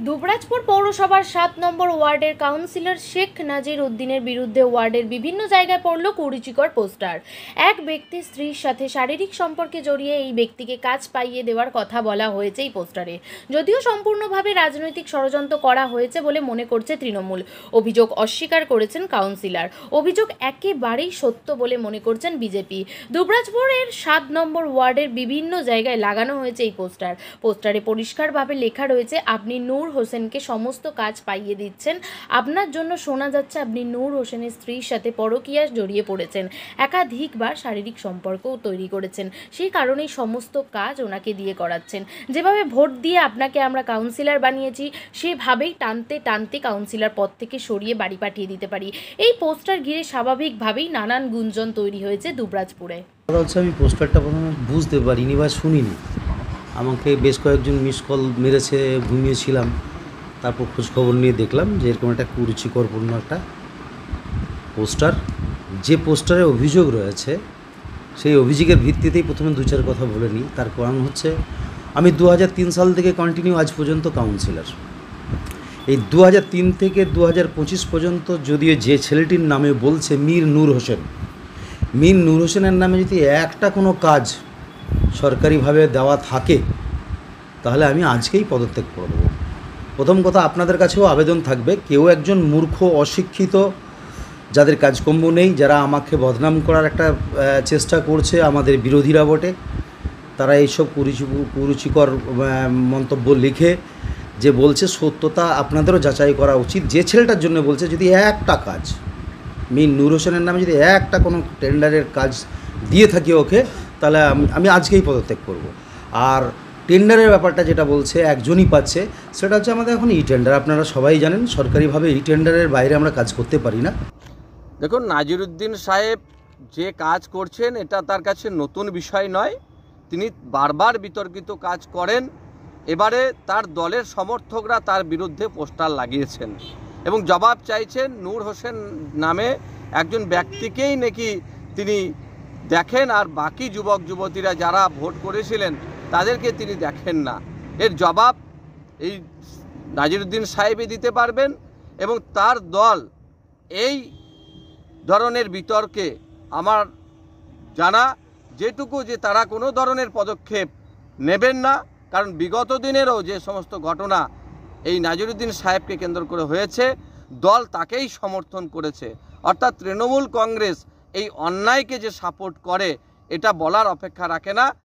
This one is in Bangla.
দুবরাজপুর পৌরসভার ৭ নম্বর ওয়ার্ডের কাউন্সিলর শেখ নাজির উদ্দিনের বিরুদ্ধে ওয়ার্ডের বিভিন্ন জায়গায় পড়ল কুরুচিকর পোস্টার। এক ব্যক্তির স্ত্রীর সাথে শারীরিক সম্পর্কে জড়িয়ে এই ব্যক্তিকে কাজ পাইয়ে দেওয়ার কথা বলা হয়েছে এই পোস্টারে। যদিও সম্পূর্ণভাবে রাজনৈতিক ষড়যন্ত্র করা হয়েছে বলে মনে করছে তৃণমূল। অভিযোগ অস্বীকার করেছেন কাউন্সিলর। অভিযোগ একেবারেই সত্য বলে মনে করছেন বিজেপি। দুবরাজপুরের ৭ নম্বর ওয়ার্ডের বিভিন্ন জায়গায় লাগানো হয়েছে এই পোস্টারে পরিষ্কারভাবে লেখা রয়েছে, আপনি নূর হোসেনকে সমস্ত কাজ পাইয়ে দিচ্ছেন। আপনার জন্য শোনা যাচ্ছে আপনি নূর হোসেনের স্ত্রীর সাথে পরকীয়ায় জড়িয়ে পড়েছেন, একাধিকবার শারীরিক সম্পর্কও তৈরি করেছেন, সেই কারণেই সমস্ত কাজ ওনাকে দিয়ে করাচ্ছেন। যেভাবে ভোট দিয়ে আপনাকে আমরা কাউন্সিলর বানিয়েছি, সেভাবেই টানতে টানতে কাউন্সিলর পদ থেকে সরিয়ে বাড়ি পাঠিয়ে দিতে পারি। এই পোস্টার ঘিরে স্বাভাবিকভাবেই নানান গুঞ্জন তৈরি হয়েছে দুবরাজপুরে। আমি পোস্টারটা প্রথমে বুঝতে পারিনি বা শুনিনি। আমাকে বেশ কয়েকজন মিস কল মেরেছে, ঘুমিয়েছিলাম। তারপর খোঁজখবর নিয়ে দেখলাম যে এরকম একটা কুরুচিকরপূর্ণ একটা পোস্টার। যে পোস্টারে অভিযোগ রয়েছে সেই অভিযোগের ভিত্তিতেই প্রথমে দু চার কথা বলে নিই। তার কারণ হচ্ছে আমি 2003 সাল থেকে কন্টিনিউ আজ পর্যন্ত কাউন্সিলর। এই 2003 থেকে 2025 পর্যন্ত যদিও যে ছেলেটির নামে বলছে মীর নূর হোসেনের নামে যদি একটা কোনো কাজ সরকারিভাবে দেওয়া থাকে তাহলে আমি আজকেই পদত্যাগ করে দেবো। প্রথম কথা, আপনাদের কাছেও আবেদন থাকবে, কেউ একজন মূর্খ অশিক্ষিত যাদের কাজকর্ম নেই, যারা আমাকে বদনাম করার একটা চেষ্টা করছে, আমাদের বিরোধীরা বটে, তারা এইসব কুরুচিকর মন্তব্য লিখে যে বলছে সত্যতা আপনাদেরও যাচাই করা উচিত। যে ছেলেটার জন্য বলছে, যদি একটা কাজ মীর নূর হোসেনের নামে যদি একটা কোনো টেন্ডারের কাজ দিয়ে থাকি ওকে, তাহলে আমি আজকেই পদত্যাগ করব। আর টেন্ডারের ব্যাপারটা যেটা বলছে একজনই পাচ্ছে, সেটা হচ্ছে আমাদের এখন ই টেন্ডার। আপনারা সবাই জানেন সরকারিভাবে ই টেন্ডারের বাইরে আমরা কাজ করতে পারি না। দেখুন, নাজির উদ্দিন সাহেব যে কাজ করছেন এটা তার কাছে নতুন বিষয় নয়। তিনি বারবার বিতর্কিত কাজ করেন। এবারে তার দলের সমর্থকরা তার বিরুদ্ধে পোস্টার লাগিয়েছেন এবং জবাব চাইছেন। নূর হোসেন নামে একজন ব্যক্তিকেই নাকি তিনি দেখেন, আর বাকি যুবক যুবতীরা যারা ভোট করেছিলেন তাদেরকে তিনি দেখেন না। এর জবাব এই নাজির উদ্দিন সাহেবই দিতে পারবেন এবং তার দল এই ধরনের বিতর্কে আমার জানা যেটুকু, যে তারা কোনো ধরনের পদক্ষেপ নেবেন না। কারণ বিগত দিনেরও যে সমস্ত ঘটনা এই নাজির উদ্দিন সাহেবকে কেন্দ্র করে হয়েছে, দল তাকেই সমর্থন করেছে। অর্থাৎ তৃণমূল কংগ্রেস এই অন্যায়কে যে সাপোর্ট করে এটা বলার অপেক্ষা রাখে না।